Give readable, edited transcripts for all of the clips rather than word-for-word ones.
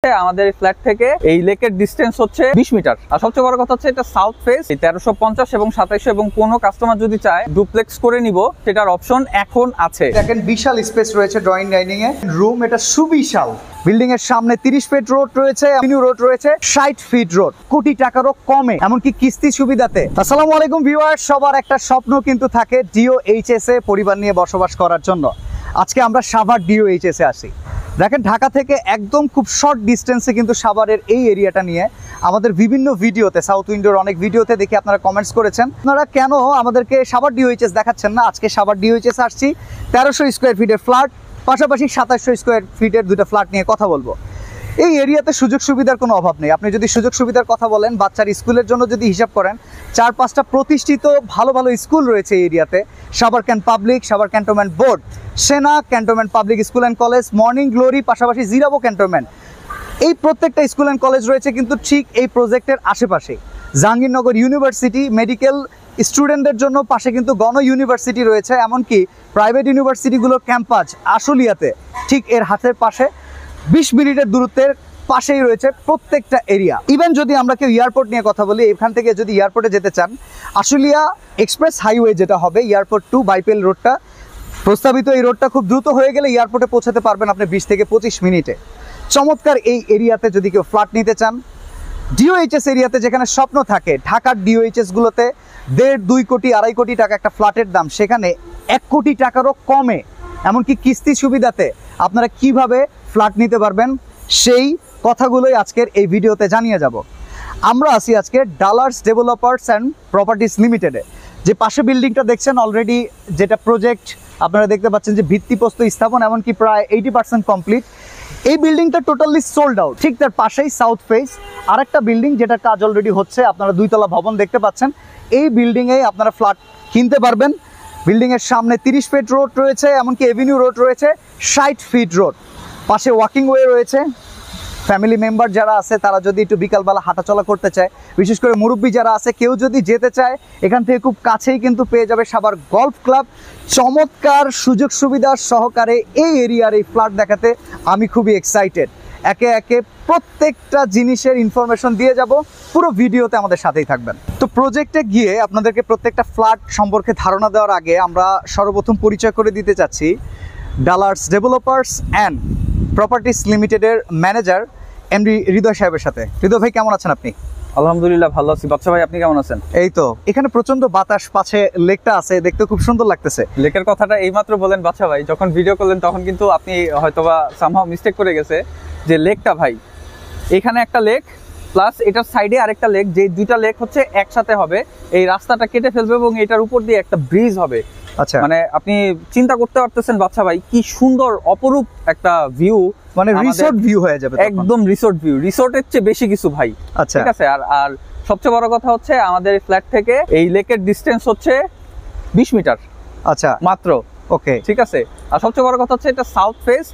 আমাদের ফ্ল্যাট থেকে এই লেকের ডিস্টেন্স হচ্ছে 20 মিটার। আর সবচেয়ে বড় কথা হচ্ছে এটা সাউথ ফেস। 1350 এবং 2700 এবং কোনো কাস্টমার যদি চায় ডুপ্লেক্স করে নিব সেটার অপশন এখন আছে। দেখেন বিশাল স্পেস রয়েছে ড্রয়িং ডাইনিং এ, রুম এটা সুবিশাল। বিল্ডিং এর সামনে 30 ফিট রোড রয়েছে, এভিনিউ রোড রয়েছে, 60 ফিট রোড, কোটি টাকারও কমে, এমনকি কিস্তি সুবিধাতে। আসসালামু আলাইকুম ভিউয়ার্স, সবার একটা স্বপ্ন কিন্তু থাকে ডিওএইচএস এ পরিবার নিয়ে বসবাস করার জন্য। আজকে আমরা সাভার ডিওএইচএস এ আসি। দেখেন ঢাকা থেকে একদম খুব শর্ট ডিস্টেন্সে কিন্তু সাভারের এই এরিয়াটা নিয়ে আমাদের বিভিন্ন ভিডিওতে, সাউথ উইন্ডোর অনেক ভিডিওতে দেখি আপনারা কমেন্টস করেছেন আপনারা কেন আমাদেরকে সাভার ডিওএইচএস দেখাচ্ছেন না। আজকে সাভার ডিওএইচএস আসছি, 1300 স্কোয়ার ফিটের ফ্ল্যাট, পাশাপাশি 2700 স্কোয়ার ফিটের দুটো ফ্ল্যাট নিয়ে কথা বলবো। এই এরিয়াতে সুযোগ সুবিধার কোনো অভাব নেই। আপনি যদি সুযোগ সুবিধার কথা বলেন, বাচ্চার স্কুলের জন্য যদি হিসাব করেন, 4-5টা প্রতিষ্ঠিত ভালো ভালো স্কুল রয়েছে এই এরিয়াতে। Savar Cantt Public, Savar Cantonment Board, Sena Cantonment Public School and College, Morning Glory, পাশাপাশি জিরাবো ক্যান্টনমেন্ট। এই প্রত্যেকটা স্কুল অ্যান্ড কলেজ রয়েছে কিন্তু ঠিক এই প্রজেক্টের আশেপাশে। জাহাঙ্গীরনগর ইউনিভার্সিটি মেডিকেল স্টুডেন্টদের জন্য পাশে কিন্তু গণ ইউনিভার্সিটি রয়েছে, এমনকি প্রাইভেট ইউনিভার্সিটিগুলোর ক্যাম্পাস আশুলিয়াতে ঠিক এর হাতের পাশে 20 মিনিটের দূরত্বের পাশেই রয়েছে প্রত্যেকটা এরিয়া। ইভেন যদি আমরা কেউ এয়ারপোর্ট নিয়ে কথা বলি, এখান থেকে যদি এয়ারপোর্টে যেতে চান, আশুলিয়া এক্সপ্রেস হাইওয়ে যেটা হবে এয়ারপোর্ট টু বাইপেল রোডটা প্রস্তাবিত, এই রোডটা খুব দ্রুত হয়ে গেলে এয়ারপোর্টে পৌঁছাতে পারবেন আপনি 20 থেকে 25 মিনিটে। চমৎকার এই এরিয়াতে যদি কেউ ফ্ল্যাট নিতে চান, ডিওএইচএস এরিয়াতে যেখানে স্বপ্ন থাকে, ঢাকার ডিওএইচএস গুলোতে 1.5-2 কোটি 2.5 কোটি টাকা একটা ফ্ল্যাটের দাম, সেখানে 1 কোটি টাকারও কমে, এমনকি কিস্তি সুবিধাতে আপনারা কিভাবে ফ্ল্যাট নিতে পারবেন সেই কথাগুলোই আজকের এই ভিডিওতে জানিয়ে যাব। আমরা আছি আজকে ডালার্স ডেভেলপার্স অ্যান্ড প্রপার্টিস লিমিটেডে। যে পাশে বিল্ডিংটা দেখছেন অলরেডি, যেটা প্রজেক্ট আপনারা দেখতে পাচ্ছেন যে ভিত্তিপ্রস্তর স্থাপন এমনকি প্রায় 80% কমপ্লিট। এই বিল্ডিংটা টোটালি সোল্ড আউট। ঠিক তার পাশেই সাউথ ফেস আরেকটা বিল্ডিং যেটার কাজ অলরেডি হচ্ছে, আপনারা 2 তলা ভবন দেখতে পাচ্ছেন। এই বিল্ডিংয়ে আপনারা ফ্ল্যাট কিনতে পারবেন। বিল্ডিংয়ের সামনে 30 ফিট রোড রয়েছে, এমনকি এভিনিউ রোড রয়েছে, 60 ফিট রোড, পাশে ওয়াকিং ওয়ে রয়েছে। ফ্যামিলি মেম্বার যারা আছে তারা যদি একটু বিকালবেলা হাঁটাচলা করতে চায়, বিশেষ করে মুরব্বী যারা আছে, কেউ যদি যেতে চায়, এখান থেকে খুব কাছেই কিন্তু পেয়ে যাবে সাভার গলফ ক্লাব। চমৎকার সুযোগ সুবিধা সহকারে এই এরিয়ার এই ফ্ল্যাট দেখাতে আমি খুবই এক্সাইটেড। একে একে প্রত্যেকটা জিনিসের ইনফরমেশন দিয়ে যাব, পুরো ভিডিওতে আমাদের সাথেই থাকবেন। তো প্রজেক্টে গিয়ে আপনাদেরকে প্রত্যেকটা ফ্ল্যাট সম্পর্কে ধারণা দেওয়ার আগে আমরা সর্বপ্রথম পরিচয় করে দিতে চাচ্ছি ডালার্স ডেভেলপার্স অ্যান্ড প্রপার্টিস লিমিটেডের ম্যানেজার এমডি হৃদয় সাহেবের সাথে। হৃদয় ভাই, কেমন আছেন আপনি? আলহামদুলিল্লাহ ভালো আছি। বাচ্চা ভাই, আপনি কেমন আছেন? এই তো, এখানে প্রচন্ড বাতাস, পাশে লেকটা আছে, দেখতে খুব সুন্দর লাগতেছে। লেকের কথাটা এইমাত্র বলেন বাচ্চা ভাই, যখন ভিডিও করলেন তখন কিন্তু আপনি হয়তোবা সামহাও মিস্টেক করে গেছে যে লেকটা ভাই, এখানে একটা লেক প্লাস এটার সাইডে আরেকটা লেক, যে 2টা লেক হচ্ছে একসাথে হবে। এই রাস্তাটা কেটে ফেলবে এবং এটার উপর দিয়ে একটা ব্রিজ হবে। আচ্ছা, মানে আপনি চিন্তা করতে পারতেছেন বাচ্চা ভাই, কি সুন্দর অপরূপ একটা ভিউ, মানে রিসোর্ট ভিউ হয়ে যাবে, একদম রিসোর্ট ভিউ, রিসোর্টের চেয়ে বেশি কিছু ভাই। আচ্ছা, ঠিক আছে। আর সবচেয়ে বড় কথা হচ্ছে আমাদের ফ্ল্যাট থেকে এই লেকের ডিস্টেন্স হচ্ছে 20 মিটার। আচ্ছা, মাত্র। ওকে, ঠিক আছে। আর সবচেয়ে বড় কথা হচ্ছে এটা সাউথ ফেস।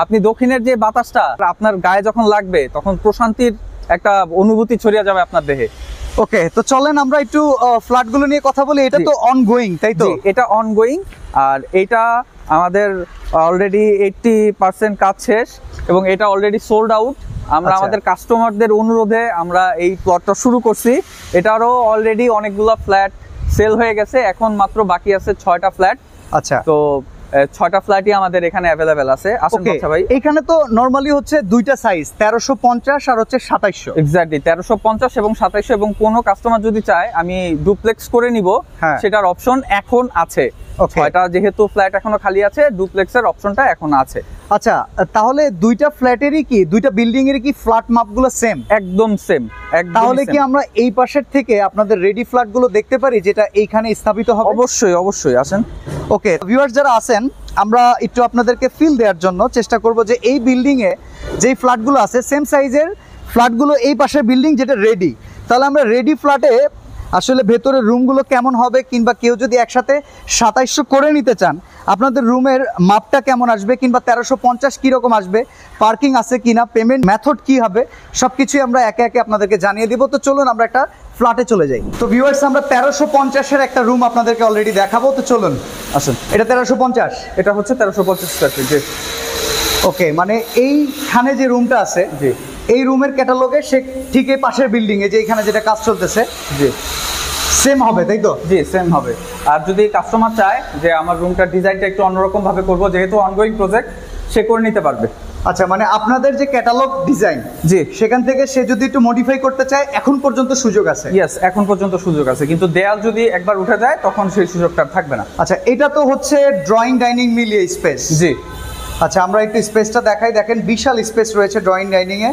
আপনি দক্ষিণের যে বাতাসটা আপনার গায়ে যখন লাগবে তখন প্রশান্তির একটা অনুভূতি ছড়িয়ে যাবে আপনার দেহে। ওকে, তো চলেন আমরা একটু ফ্ল্যাটগুলো নিয়ে কথা বলি। এটা তো অনগোয়িং, তাই তো? এটা অনগোয়িং, আর এটা আমাদের অলরেডি 80% কাজ শেষ এবং এটা অলরেডি সোল্ড আউট। আমরা আমাদের কাস্টমারদের অনুরোধে আমরা এই প্লটটা শুরু করছি। এটারও অলরেডি অনেকগুলো ফ্ল্যাট সেল হয়ে গেছে, এখন মাত্র বাকি আছে 6টা ফ্ল্যাট। আচ্ছা, তো 6টা ফ্ল্যাটই আমাদের এখানে অ্যাভেলেবেল আছে। আসেন বাচ্চা ভাই। এখানে তো নরমালি হচ্ছে 2টা সাইজ, 1350 আর হচ্ছে 2700। এক্স্যাক্টলি 1350 এবং 2700, এবং কোনো কাস্টমার যদি চায় আমি ডুপ্লেক্স করে নিব সেটার অপশন এখন আছে। 6টা যেহেতু ফ্ল্যাট এখনো খালি আছে, ডুপ্লেক্সের অপশনটা এখন আছে। আচ্ছা, তাহলে 2টা ফ্ল্যাটেরই কি 2টা বিল্ডিং এর কি ফ্ল্যাট মাপগুলো সেম? একদম সেম। তাহলে কি আমরা এই পাশের থেকে আপনাদের রেডি ফ্ল্যাট গুলো দেখতে পারি যেটা এইখানে স্থাপিত হবে? অবশ্যই অবশ্যই, আসেন। ওকে ভিউয়ার্স যারা আছেন, আমরা একটু আপনাদেরকে ফিল দেওয়ার জন্য চেষ্টা করব যে এই বিল্ডিং এ যেই ফ্ল্যাটগুলো আছে সেম সাইজের ফ্ল্যাটগুলো এই পাশের বিল্ডিং যেটা রেডি, তাহলে আমরা রেডি ফ্ল্যাটে আসলে ভেতরের রুমগুলো কেমন হবে, কিংবা কেউ যদি একসাথে 2700 করে নিতে চান আপনাদের রুমের মাপটা কেমন আসবে, কিংবা 1350 কীরকম আসবে, পার্কিং আছে কিনা, পেমেন্ট মেথড কি হবে, সব কিছুই আমরা একে একে আপনাদেরকে জানিয়ে দিব। তো চলুন আমরা একটা ফ্ল্যাটে চলে যাই। তো ভিউয়ার্স, আমরা 1350-এর একটা রুম আপনাদেরকে অলরেডি দেখাবো। তো চলুন আসুন। এটা 1350, এটা হচ্ছে 1350 স্কয়ার ফিট। ওকে, মানে এইখানে যে রুমটা আছে, জি, এই রুমের ক্যাটালগে সে ঠিক এই পাশের বিল্ডিং এ যে এখানে যেটা কাজ চলতেছে, জি, সেম হবে, তাই তো? জি, সেম হবে। আর যদি কাস্টমার চায় যে আমার রুমটার ডিজাইনটা একটু অন্যরকম ভাবে করব, যেহেতু অনগোয়িং প্রজেক্ট, সে করে নিতে পারবে। আচ্ছা, মানে আপনাদের যে ক্যাটালগ ডিজাইন, জি, সেখান থেকে সে যদি একটু মডিফাই করতে চায় এখন পর্যন্ত সুযোগ আছে? ইয়েস, এখন পর্যন্ত সুযোগ আছে, কিন্তু দেয়াল যদি একবার উঠে যায় তখন সেই সুযোগটা আর থাকবে না। আচ্ছা, এটা তো হচ্ছে ড্রয়িং ডাইনিং মিলিয়ে স্পেস। জি, আচ্ছা, আমরা একটু স্পেসটা দেখাই। দেখেন বিশাল স্পেস রয়েছে ড্রয়িং ডাইনিং এ।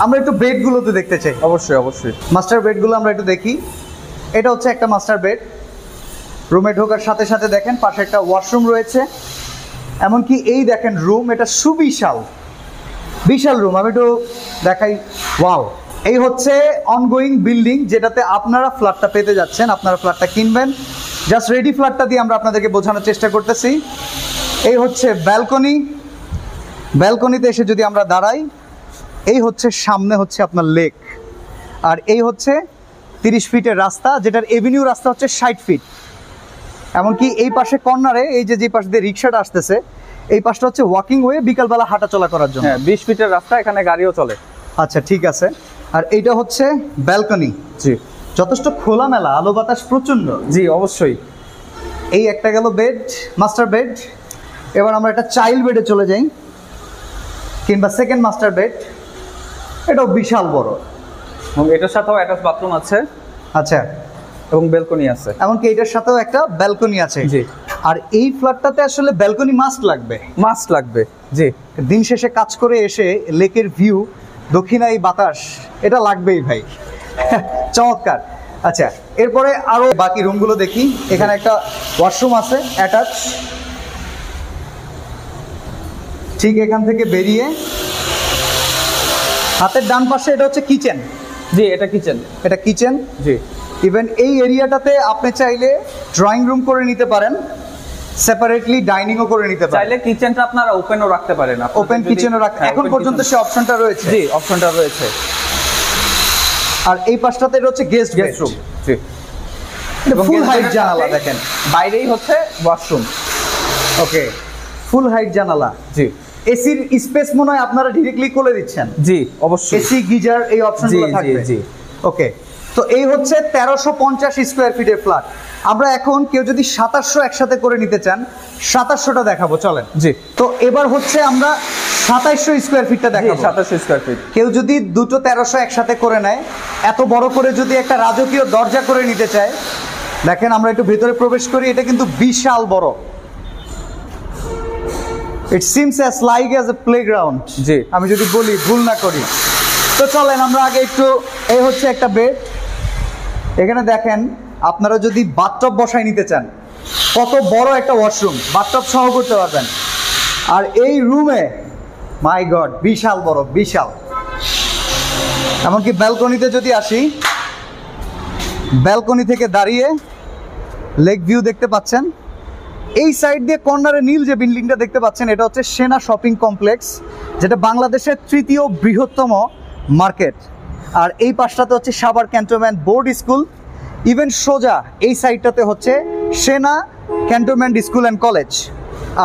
আমরা একটু বেডগুলোতে দেখতে চাই। অবশ্যই অবশ্যই। মাস্টার বেডগুলো আমরা একটু দেখি। এটা হচ্ছে একটা মাস্টার বেড। রুমে ঢোকার সাথে সাথে দেখেন পাশে একটা ওয়াশরুম রয়েছে। এমনকি এই দেখেন রুম, এটা সুবিশাল, বিশাল রুম। আমি একটু দেখাই। ওয়াও, এই হচ্ছে অনগোয়িং বিল্ডিং যেটাতে আপনারা ফ্ল্যাটটা পেতে যাচ্ছেন, আপনারা ফ্ল্যাটটা কিনবেন। জাস্ট রেডি ফ্ল্যাটটা দিয়ে আমরা আপনাদেরকে বোঝানোর চেষ্টা করতেছি। এই হচ্ছে ব্যালকনি। ব্যালকনিতে এসে যদি আমরা দাঁড়াই, এই হচ্ছে সামনে হচ্ছে আপনার লেক, আর এই হচ্ছে 30 ফিটের রাস্তা, যেটার এভিনিউ রাস্তা হচ্ছে 60 ফিট। এমনকি এই পাশে কর্নারে এই যে পাশ দিয়ে রিক্সাটা আসতেছে, এই পাশটা হচ্ছে ওয়াকিং ওয়ে, বিকালবেলা হাঁটা চলা করার জন্য। হ্যাঁ, 20 ফিটের রাস্তা, এখানে গাড়িও চলে। আচ্ছা, ঠিক আছে। আর এইটা হচ্ছে ব্যালকনি। জি, যথেষ্ট খোলামেলা, আলো বাতাস প্রচন্ড। জি, অবশ্যই। এই একটা গেল বেড, মাস্টার বেড। এবার আমরা একটা চাইল্ড বেডে চলে যাই, কিংবা সেকেন্ড মাস্টার বেড। এটাও বিশাল বড়, এবং এটার সাথেও অ্যাটাচ বাথরুম আছে। আচ্ছা, এবং ব্যালকনি আছে। এমনকি এটার সাথেও একটা ব্যালকনি আছে। জি। আর এই ফ্ল্যাটটাতে আসলে ব্যালকনি মাস্ট লাগবে, মাস্ট লাগবে। জি, দিন শেষে কাজ করে এসে লেকের ভিউ, দক্ষিণাই বাতাস, এটা লাগবেই ভাই। চমৎকার। আচ্ছা, এরপরে আরো বাকি রুমগুলো দেখি। এখানে একটা ওয়াশরুম আছে অ্যাটাচ। ঠিক এখান থেকে বেরিয়ে হাতের ডান পাশে এটা হচ্ছে কিচেন। জি, এটা কিচেন। এটা কিচেন। জি, ইভেন এই এরিয়াটাতে আপনি চাইলে ড্রয়িং রুম করে নিতে পারেন, সেপারেটলি ডাইনিংও করে নিতে পারেন। চাইলে কিচেনটা আপনারা ওপেনও রাখতে পারেন। ওপেন কিচেনও রাখতে এখন পর্যন্ত সে অপশনটা রয়েছে। জি, অপশনটা রয়েছে। আর এই পাশটাতে এটা হচ্ছে গেস্ট রুম। জি, এবং ফুল হাইট জানালা দেখেন, বাইরেই হচ্ছে ওয়াশরুম। ওকে, ফুল হাইট জানালা। জি, এসির স্পেস মনে হয় আপনারা ডিরেক্টলি করে দিচ্ছেন। জি, অবশ্যই। এসি, গিজার, এই অপশনগুলো জি, থাকবে। জি। ওকে, তো এই হচ্ছে 1350 স্কয়ার ফিটের ফ্ল্যাট। আমরা এখন কেউ যদি 2700 একসাথে করে নিতে চান, 2700টা দেখাবো, চলেন। জি, তো এবার হচ্ছে আমরা 2700 স্কয়ার ফিটটা দেখাবো। 2700 স্কয়ার ফিট। কেউ যদি দুটো 1300 একসাথে করে নেয়, এত বড় করে যদি একটা রাজকীয় দরজা করে নিতে চায়, দেখেন আমরা একটু ভেতরে প্রবেশ করি। এটা কিন্তু বিশাল বড়। It seems as like as a playground. জি, আমি যদি বলি, ভুল না করি। তো চলেন আমরা আগে একটু, এই হচ্ছে একটা বেড। এখানে দেখেন, আপনারা যদি বাথটব বসায় নিতে চান, কত বড় একটা ওয়াশরুম, বাথটব সহ করতে পারবেন। আর এই রুমে মাই গড, বিশাল বড়, বিশাল। এমনকি ব্যালকনিতে যদি আসি, ব্যালকনি থেকে দাঁড়িয়ে লেক ভিউ দেখতে পাচ্ছেন। এই সাইড দিয়ে কর্নারে নীল যে বিল্ডিংটা দেখতে পাচ্ছেন, এটা হচ্ছে সেনা শপিং কমপ্লেক্স, যেটা বাংলাদেশের 3য় বৃহত্তম মার্কেট। আর এই পাশটাতে হচ্ছে Savar Cantonment board school. Even সোজা এই সাইডটাতে হচ্ছে সেনা ক্যান্টনমেন্ট স্কুল অ্যান্ড কলেজ।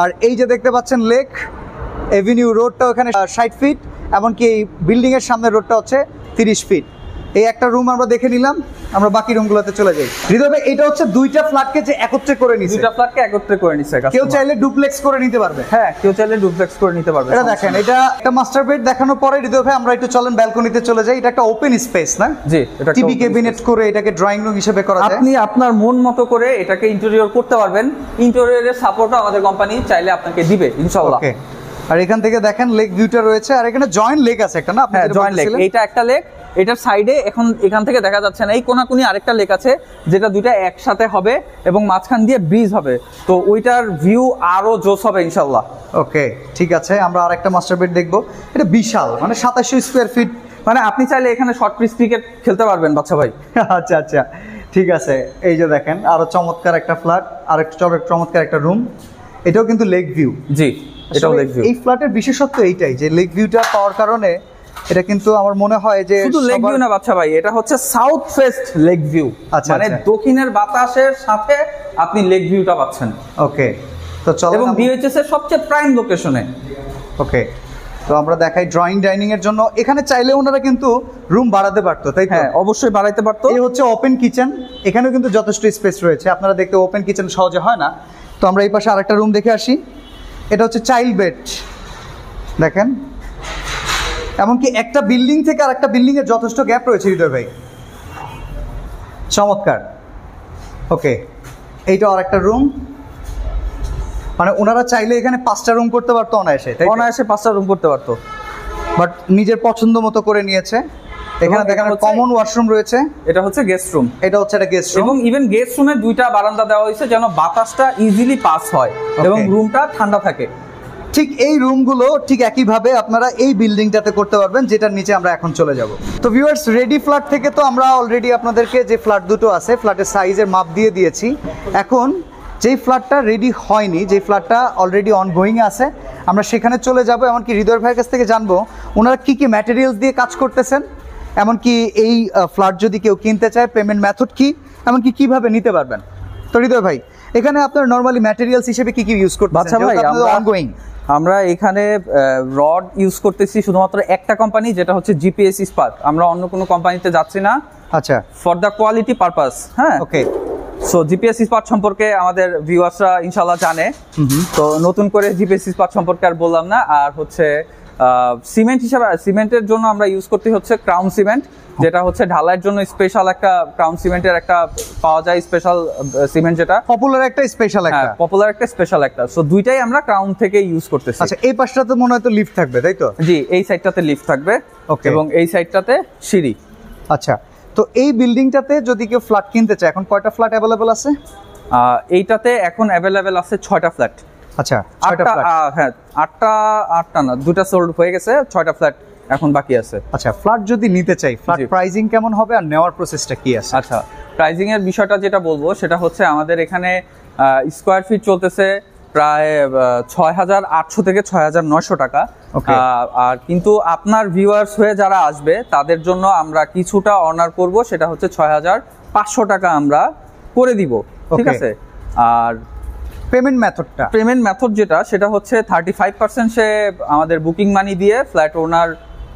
আর এই যে দেখতে পাচ্ছেন লেক এভিনিউ রোডটা, ওখানে 60 ফিট। এমনকি এই বিল্ডিংয়ের সামনের রোডটা হচ্ছে 30 ফিট। এই একটা রুম আমরা দেখে নিলাম, আমরা বাকি রুমগুলোতে চলে যাই। হৃদয় ভাই, এটা হচ্ছে দুইটা ফ্ল্যাটকে যে একত্রে করে নিছে। দুইটা ফ্ল্যাটকে একত্রে করে নিছে। কেউ চাইলে ডুপ্লেক্স করে নিতে পারবে। হ্যাঁ, কেউ চাইলে ডুপ্লেক্স করে নিতে পারবে। এটা দেখেন, এটা একটা মাস্টার বেড দেখানোর পরে হৃদয় ভাই আমরা একটু চলেন ব্যালকনিতে চলে যাই। এটা একটা ওপেন স্পেস না? জি, এটা টিভি ক্যাবিনেট করে এটাকে ড্রয়িং রুম হিসেবে করা যায়। আপনি আপনার মন মতো করে এটাকে ইন্টেরিয়র করতে পারবেন। ইন্টেরিয়রের সাপোর্টও আমাদের কোম্পানি চাইলে আপনাকে দিবে ইনশাআল্লাহ। ওকে, আর এখান থেকে দেখেন লেক ভিউটা রয়েছে। আর এখানে জয়েন্ট লেক আছে একটা না? আপনি হ্যাঁ, জয়েন্ট লেক। এইটা একটা লেক, এটার সাইডে এখান থেকে দেখা যাচ্ছে না, এই কোনাকুনি আরেকটা লেক আছে, যেটা দুইটা একসাথে হবে এবং মাঝখান দিয়ে ব্রিজ হবে। তো ওইটার ভিউ আরো জোস হবে ইনশাআল্লাহ। ওকে, ঠিক আছে। আমরা আরেকটা মাস্টার বেড দেখবো। এটা বিশাল, মানে 2700 স্কয়ার ফিট। মানে আপনি চাইলে এখানে শর্ট পিচ ক্রিকেট খেলতে পারবেন বাচ্চা ভাই। আচ্ছা আচ্ছা, ঠিক আছে। এই যে দেখেন, আরো চমৎকার একটা ফ্ল্যাট, আর একটা চমৎকার একটা রুম। এটাও কিন্তু লেক ভিউ। জি, এটাও লেক ভিউ। এই ফ্ল্যাটের বিশেষত্ব এইটাই যে লেক ভিউটা পাওয়ার কারণে এটা কিন্তু আমার মনে হয় যে শুধু লেক ভিউ না বাচ্চা ভাই, এটা হচ্ছে সাউথ ফেস্ট লেক ভিউ। আচ্ছা, মানে দক্ষিণের বাতাসের সাথে আপনি লেক ভিউটা পাচ্ছেন। ওকে, তো চলো। এবং বিএইচএস এর সবচেয়ে প্রাইম লোকেশনে। ওকে, তো আমরা দেখাই ড্রয়িং ডাইনিং এর জন্য এখানে চাইলে ওনারা কিন্তু রুম বাড়াতে পারতো, তাই তো? হ্যাঁ, অবশ্যই বাড়াইতে পারতো। এই হচ্ছে ওপেন কিচেন, এখানেও কিন্তু যথেষ্ট স্পেস রয়েছে। আপনারা দেখতে ওপেন কিচেন সহজে হয় না। তো আমরা এই পাশে আরেকটা রুম দেখে আসি। এটা হচ্ছে চাইল্ড বেড, দেখেন এমনকি একটা বিল্ডিং থেকে আর একটা বিল্ডিং এর যথেষ্ট গ্যাপ রয়েছে হৃদয় ভাই, চমৎকার। ওকে, এইটা আর একটা রুম, মানে ওনারা চাইলে এখানে 5টা রুম করতে পারতো অনায়াসে, অনায়াসে 5টা রুম করতে পারতো, বাট নিজের পছন্দ মতো করে নিয়েছে। এখানে দেখেন কমন ওয়াশরুম রয়েছে, এটা হচ্ছে গেস্ট রুম, এটা হচ্ছে একটা গেস্ট রুম, এবং ইভেন গেস্ট রুমে 2টা বারান্দা দেওয়া হয়েছে যেন বাতাসটা ইজিলি পাস হয় এবং রুমটা ঠান্ডা থাকে। ঠিক এই রুমগুলো ঠিক একইভাবে আপনারা এই বিল্ডিংটাতে করতে পারবেন, যেটার নিচে আমরা এখন চলে যাব। তো ভিউয়ার্স, রেডি ফ্ল্যাট থেকে তো আমরা অলরেডি আপনাদেরকে যে ফ্ল্যাট দুটো আছে ফ্ল্যাটের সাইজের মাপ দিয়ে দিয়েছি। এখন যেই ফ্ল্যাটটা রেডি হয়নি, যেই ফ্ল্যাটটা অলরেডি অনগোয়িং আছে, আমরা সেখানে চলে যাব। এমনকি হৃদয় ভাইয়ের কাছ থেকে জানবো ওনারা কী কী ম্যাটেরিয়ালস দিয়ে কাজ করতেছেন, এমনকি এই ফ্ল্যাট যদি কেউ কিনতে চায় পেমেন্ট মেথড কী, এমনকি কীভাবে নিতে পারবেন। তো হৃদয় ভাই, এখানে আপনার নর্মালি ম্যাটেরিয়ালস হিসেবে কী কী ইউজ করতেছেন? আচ্ছা ভাই, অনগোয়িং আমরা এখানে রড ইউজ করতেছি শুধুমাত্র একটা কোম্পানি, যেটা হচ্ছে জিপিএস ইস্পাত। আমরা অন্য কোনো কোম্পানিতে যাচ্ছি না। আচ্ছা, ফর দ্য কোয়ালিটি পারপাস। হ্যাঁ, ওকে। সো জিপিএস ইস্পাত সম্পর্কে আমাদের ভিউয়ার্সরা ইনশাআল্লাহ জানে, তো নতুন করে জিপিএস ইস্পাত সম্পর্কে আর বললাম না। আর হচ্ছে সিমেন্ট হিসাবে, সিমেন্টের জন্য আমরা ইউজ করতে হচ্ছে ক্রাউন সিমেন্ট, যেটা হচ্ছে ঢালাইয়ের জন্য স্পেশাল একটা ক্রাউন সিমেন্টের একটা পাওয়া যায় স্পেশাল সিমেন্ট, যেটা পপুলার একটা স্পেশাল একটা, পপুলার একটা স্পেশাল একটা। সো দুইটাই আমরা ক্রাউন থেকে ইউজ করতেছি। আচ্ছা, এই পাশটাতে মনে হয় তো লিফট থাকবে, তাই তো? জি, এই সাইডটাতে লিফট থাকবে এবং এই সাইডটাতে সিঁড়ি। আচ্ছা, তো এই বিল্ডিংটাতে যদি কেউ ফ্ল্যাট কিনতে চায়, এখন কয়টা ফ্ল্যাট অ্যাভেলেবল আছে? এইটাতে এখন অ্যাভেলেবেল আছে 6টা ফ্ল্যাট। আচ্ছা, 6টা ফ্ল্যাট, হ্যাঁ, 8টা না, 2টা সোল্ড হয়ে গেছে, 6টা ফ্ল্যাট এখন বাকি আছে। আচ্ছা, ফ্ল্যাট যদি নিতে চাই, ফ্ল্যাট প্রাইসিং কেমন হবে আর নেওয়ার প্রসেসটা কি আছে? আচ্ছা, প্রাইসিং এর বিষয়টা যেটা বলবো সেটা হচ্ছে আমাদের এখানে স্কোয়ার ফিট চলতেছে প্রায় 6,800 থেকে 6,900 টাকা। আর কিন্তু আপনার ভিউয়ার্স হয়ে যারা আসবে তাদের জন্য আমরা কিছুটা অনার করব, সেটা হচ্ছে 6,500 টাকা আমরা করে দিব, ঠিক আছে? আর পেমেন্ট মেথড যেটা, সেটা হচ্ছে 35% সে আমাদের বুকিং মানি দিয়ে ফ্ল্যাট ওনার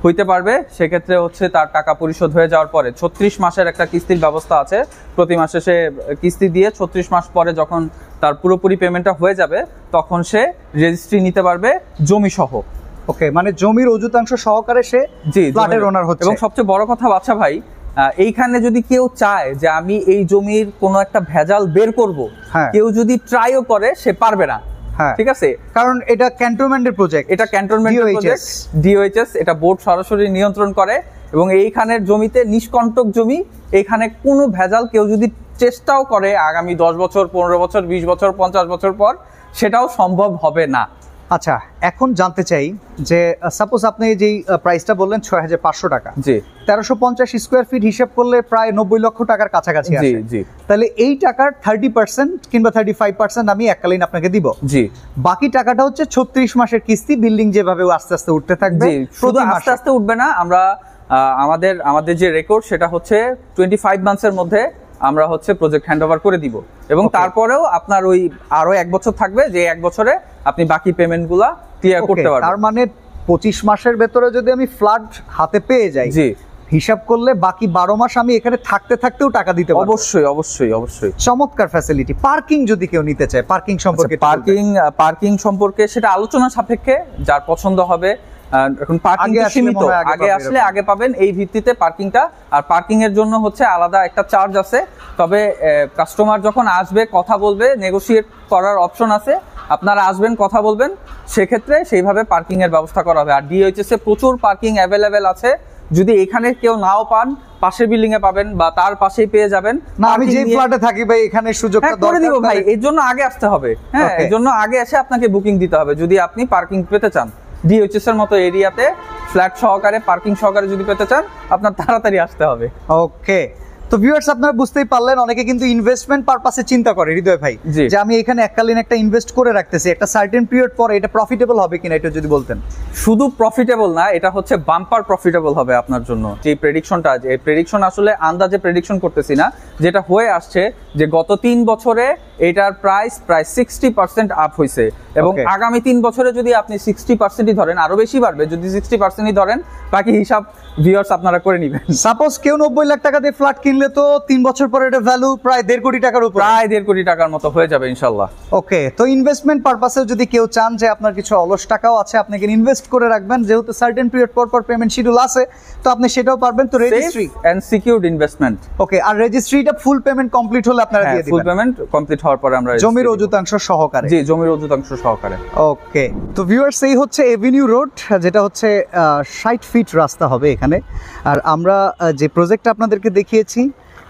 হইতে পারবে। সেক্ষেত্রে হচ্ছে তার টাকা পরিশোধ হয়ে যাওয়ার পরে 36 মাসের একটা কিস্তির ব্যবস্থা আছে। প্রতি মাসে সে কিস্তি দিয়ে 36 মাস পরে যখন তার পুরোপুরি পেমেন্টটা হয়ে যাবে, তখন সে রেজিস্ট্রি নিতে পারবে জমি সহ। ওকে, মানে জমির অযুতাংশ সহকারে সে ফ্ল্যাটের ওনার হচ্ছে। এবং সবচেয়ে বড় কথা বাচ্চা ভাই, এইখানে যদি কেউ চায় যে আমি এই জমির কোনো একটা ভেজাল বের করব, কেউ যদি ট্রাইও করে সে পারবে না, ঠিক আছে? কারণ এটা ক্যান্টনমেন্টের প্রজেক্ট, এটা ক্যান্টনমেন্টের প্রজেক্ট, ডিওএইচএস এটা বোর্ড সরাসরি নিয়ন্ত্রণ করে। এবং এইখানের জমিতে নিষ্কণ্টক জমি, এইখানে কোনো ভেজাল কেউ যদি চেষ্টাও করে আগামী 10 বছর, 15 বছর, 20 বছর, 50 বছর পর, সেটাও সম্ভব হবে না। আচ্ছা, এখন জানতে চাই যে সাপোজ আপনি যেই প্রাইসটা বললেন 6,500 টাকা, জি, 1350 স্কোয়ার ফিট হিসাব করলে প্রায় 90 লক্ষ টাকার কাছাকাছি আসে। জি, তাহলে এই টাকার 30% কিংবা 35% আমি এককালীন আপনাকে দিব। জি, বাকি টাকাটা হচ্ছে 36 মাসের কিস্তি, বিল্ডিং যেভাবে আস্তে আস্তে উঠতে থাকবে। শুধু আস্তে আস্তে উঠবে না, আমরা আমাদের যে রেকর্ড সেটা হচ্ছে 25 মান্থসের মধ্যে আমরা হচ্ছে প্রজেক্ট হ্যান্ডওভার করে দিব। এবং তারপরেও আপনার ওই আরো 1 বছর থাকবে, যে 1 বছরে আপনি বাকি পেমেন্টগুলা ক্লিয়ার করতে পারবেন। তার মানে 25 মাসের ভেতরে যদি আমি ফ্ল্যাট হাতে পেয়ে যাই, জি, হিসাব করলে বাকি 12 মাস আমি এখানে থাকতে থাকতেও টাকা দিতে পারবো। অবশ্যই অবশ্যই অবশ্যই। চমৎকার ফ্যাসিলিটি। পার্কিং যদি কেউ নিতে চায়, পার্কিং সম্পর্কে? পার্কিং সম্পর্কে সেটা আলোচনা সাপেক্ষে, যার পছন্দ হবে। এখন পার্কিং সীমিত, আগে আসলে আগে পাবেন এই ভিত্তিতে পার্কিংটা। আর পার্কিং এর জন্য হচ্ছে আলাদা একটা চার্জ আছে, তবে কাস্টমার যখন আসবে কথা বলবে, নেগোশিয়েট করার অপশন আছে। আপনারা আসবেন, কথা বলবেন, সেক্ষেত্রে সেইভাবে পার্কিং এর ব্যবস্থা করা হবে। আর ডিওএইচএস এ প্রচুর পার্কিং অ্যাভেলেবেল আছে। যদি এখানে কেউ নাও পান, পাশের বিল্ডিং এ পাবেন বা তার পাশেই পেয়ে যাবেন। না, আমি যে ফ্ল্যাটে থাকি ভাই, এখানে সুযোগটা করে দিব ভাই। এর জন্য আগে আসতে হবে, হ্যাঁ, এর জন্য আগে এসে আপনাকে বুকিং দিতে হবে যদি আপনি পার্কিং পেতে চান। ডিওএইচএস এর মতো এরিয়াতে ফ্ল্যাট সহকারে, পার্কিং সহকারে যদি পেতে চান, আপনার তাড়াতাড়ি আসতে হবে। ওকে, তো ভিউয়ার্স আপনারা বুঝতেই পারলেন, অনেকে কিন্তু ইনভেস্টমেন্ট পারপাসে চিন্তা করে হৃদয় ভাই, জি। যে আমি এখানে এককালীন একটা ইনভেস্ট করে রাখতেছি, একটা সার্টেন পিরিয়ড পরে এটা প্রফিটেবল হবে কিনা, এটা যদি বলতেন। শুধু প্রফিটেবল না, এটা হচ্ছে বাম্পার প্রফিটেবল হবে আপনার জন্য। যে প্রেডিকশনটা, এই প্রেডিকশন আসলে আন্দাজে প্রেডিকশন করতেছি না, যেটা হয়ে আসছে যে গত 3 বছরে এটার প্রাইস প্রায় 60% আপ হয়েছে, এবং Okay. আগামী 3 বছরে যদি আপনি 60%ই ধরেন, আরো বেশি বাড়বে। যদি 60%ই ধরেন, বাকি হিসাব ভিউয়ার্স আপনারা করে নেবেন। সাপোজ কেউ 90 লাখ টাকা দিয়ে ফ্ল্যাট কিনলে তো 3 বছর পরে এটা ভ্যালু প্রায় 1.5 কোটি টাকার উপর, প্রায় 1.5 কোটি টাকার মতো হয়ে যাবে ইনশাল্লাহ। ওকে। তো ইনভেস্টমেন্ট পারপাসে যদি কেউ চান যে আপনার কিছু অলস টাকাও আছে, আপনাকে ইনভেস্ট করে রাখবেন, যেহেতু সার্টেন পিরিয়ড পর পর পেমেন্ট শিডিউল আছে, তো আপনি সেটাও পারবেন। তো registry and secured investment. Okay, আর রেজিস্ট্রিটা ফুল পেমেন্ট কমপ্লিট হলে আপনারা দিয়ে ফুল দিবেন, পেমেন্ট কমপ্লিট হওয়ার পরে আমরা জমির registry দিব। অযুতাংশ সহকারে। জি, জমির অযুতাংশ সহকারে। ওকে, তো ভিউয়ার্স এই হচ্ছে এভিনিউ রোড, যেটা হচ্ছে 60 ফিট রাস্তা হবে এখানে। আর আমরা যে প্রজেক্টটা আপনাদেরকে দেখিয়েছি,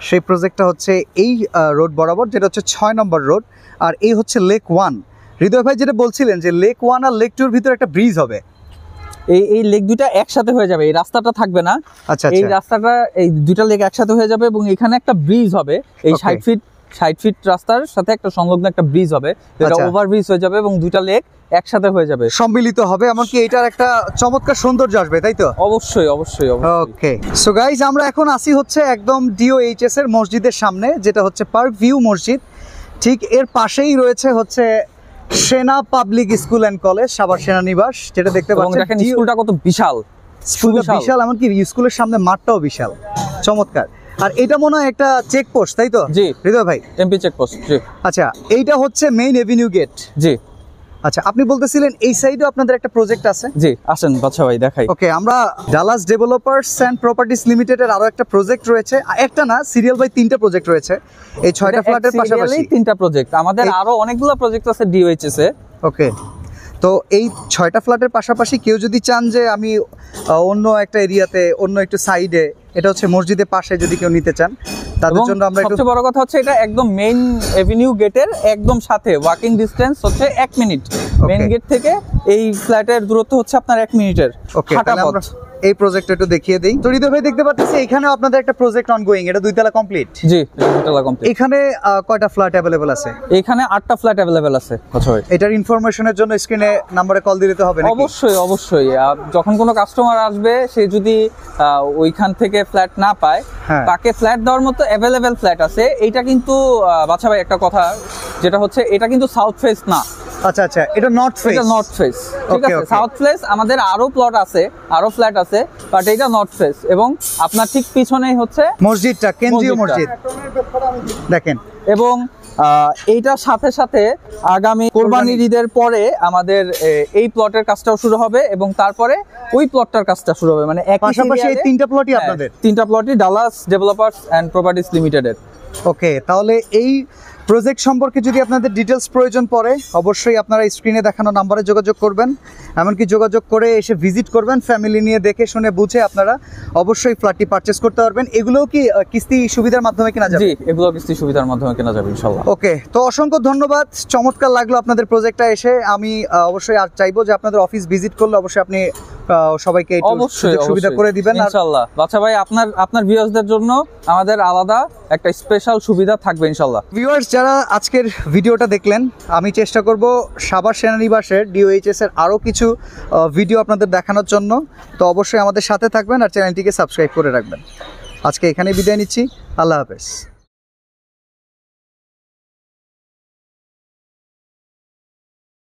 সেই প্রজেক্টটা হচ্ছে এই রোড বরাবর, যেটা হচ্ছে 6 নম্বর রোড। আর এই হচ্ছে লেক 1। হৃদয় ভাই যেটা বলছিলেন যে লেক 1 আর লেক 2 এর ভিতরে একটা ব্রিজ হবে। এই লেক দুইটা একসাথে হয়ে যাবে, এই রাস্তাটা থাকবে না। আচ্ছা এই আচ্ছা, রাস্তাটা, এই দুইটা লেক একসাথে হয়ে যাবে, এবং এখানে একটা ব্রিজ হবে। এই Okay. 60 ফিট রাস্তার সাথে একটা সংলগ্ন একটা ব্রিজ হবে, এটা আচ্ছা। ওভার ব্রিজ হয়ে যাবে, এবং দুইটা লেক একসাথে হয়ে যাবে। সম্মিলিত হবে, এমনকি এটার একটা চমৎকার সৌন্দর্য আসবে, তাই তো? অবশ্যই অবশ্যই অবশ্যই। ওকে, সো গাইজ আমরা এখন আসি হচ্ছে একদম ডিওএইচএস এর মসজিদের সামনে, যেটা হচ্ছে পার্ক ভিউ মসজিদ। ঠিক এর পাশেই রয়েছে হচ্ছে Sena Public School and College, Savar সেনানিবাস, যেটা দেখতে এবং পাচ্ছেন। দেখেন স্কুলটা কত বিশাল, স্কুলটা বিশাল, এমনকি স্কুলের সামনে মাঠটাও বিশাল, চমৎকার। আর এটা মনে হয় একটা চেকপোস্ট, তাই তো জি। হৃদয় ভাই? MP checkpost. জি আচ্ছা, এইটা হচ্ছে মেইন এভিনিউ গেট। জি আচ্ছা, আপনি বলতেছিলেন এই সাইডেও আপনাদের একটা প্রজেক্ট আছে? জি, আসেন বাচ্চা ভাই দেখাই। ওকে, আমরা ডালাস ডেভেলপার্স অ্যান্ড প্রপার্টিজ লিমিটেডের আরো একটা প্রজেক্ট রয়েছে, একটা না, সিরিয়াল বাই 3টা প্রজেক্ট রয়েছে এই 6টা ফ্ল্যাটের পাশাপাশি। 3টা প্রজেক্ট, আমাদের আরো অনেকগুলো প্রজেক্ট আছে ডিওএইচএস এ। ওকে, তো এই 6টা ফ্ল্যাটের পাশাপাশি কেউ যদি চান যে আমি অন্য একটা এরিয়াতে, অন্য একটু সাইডে, এটা হচ্ছে মসজিদের পাশে, যদি কেউ নিতে চান তাদের এবং জন্য আমরা একটু, সবচেয়ে বড় কথা হচ্ছে এটা একদম মেইন এভিনিউ গেটের একদম সাথে, ওয়াকিং ডিসটেন্স হচ্ছে 1 মিনিট। মেইন গেট থেকে এই ফ্ল্যাটের দূরত্ব হচ্ছে আপনার 1 মিনিটের ওকে, হাঁটা তাহলে পথ। আমরা এই প্রজেক্টটা একটু দেখিয়ে দেই। তো হৃদয় ভাই দেখতে পাচ্ছি এখানেও আপনাদের একটা প্রজেক্ট অনগোয়িং, এটা 2 তলা কমপ্লিট। জি, দুতলা কমপ্লিট। এখানে কয়টা ফ্ল্যাট অ্যাভেলেবল আছে? এখানে 8টা ফ্ল্যাট अवेलेबल আছে। আচ্ছা ভাই, এটার ইনফরমেশনের জন্য স্ক্রিনে নম্বরে কল দিতে হবে নাকি? অবশ্যই অবশ্যই। যখন কোনো কাস্টমার আসবে, সে যদি ওইখান থেকে ফ্ল্যাট না পায়, হ্যাঁ। তাকে ফ্ল্যাট দেওয়ার মতো अवेलेबल ফ্ল্যাট আছে। এইটা কিন্তু বাচ্চা ভাই একটা কথা, যেটা হচ্ছে এটা কিন্তু সাউথ ফেস না। আচ্ছা আচ্ছা, এটা নর্থ ফেস। এটা নর্থ ফেস, ঠিক Okay, আছে। okay. সাউথ ফেস আমাদের আরো প্লট আছে, আরো ফ্ল্যাট আছে, বাট এটা নর্থ ফেস। এবং আপনার ঠিক পিছনেই হচ্ছে মসজিদটা, কেন্দ্রীয় মসজিদ দেখেন। এবং এইটার সাথে সাথে আগামী কোরবানির ঈদের পরে আমাদের এই প্লটের কাজটাও শুরু হবে, এবং তারপরে ওই প্লটটার কাজটা শুরু হবে। মানে একই পাশাপাশি এই area-তে- 3টা প্লটই হ্যাঁ, আপনাদের? 3টা প্লটই ডালাস ডেভেলপার্স এন্ড প্রপার্টিজ লিমিটেডের। ওকে, তাহলে এই প্রজেক্ট সম্পর্কে যদি আপনাদের ডিটেলস প্রয়োজন পড়ে, অবশ্যই আপনারা স্ক্রিনে দেখানো নাম্বারে যোগাযোগ করবেন, এমনকি যোগাযোগ করে এসে ভিজিট করবেন, ফ্যামিলি নিয়ে দেখে শুনে বুঝে আপনারা অবশ্যই ফ্ল্যাটটি পারচেস করতে পারবেন। এগুলোও কি কিস্তি সুবিধার মাধ্যমে কেনা যাবে? জি, এগুলো কিস্তি সুবিধার মাধ্যমে কেনা যাবে ইনশাআল্লাহ। ওকে, তো অসংখ্য ধন্যবাদ, চমৎকার লাগলো আপনাদের প্রজেক্টটা এসে। আমি অবশ্যই আর চাইবো যে আপনাদের অফিস ভিজিট করলে অবশ্যই আপনি সবাইকে একটু অবশ্যই সুযোগ সুবিধা করে দিবেন। আর ইনশাআল্লাহ বাচ্চা ভাই, আপনার ভিউয়ার্সদের জন্য আমাদের আলাদা একটা স্পেশাল সুবিধা থাকবে ইনশাআল্লাহ। ভিউয়ার্স যারা আজকের ভিডিওটা দেখলেন, আমি চেষ্টা করব সাভার সেনানিবাসের ডিওএইচএস এর আরও কিছু ভিডিও আপনাদের দেখানোর জন্য। তো অবশ্যই আমাদের সাথে থাকবেন আর চ্যানেলটিকে সাবস্ক্রাইব করে রাখবেন। আজকে এখানেই বিদায় নিচ্ছি, আল্লাহ হাফেজ।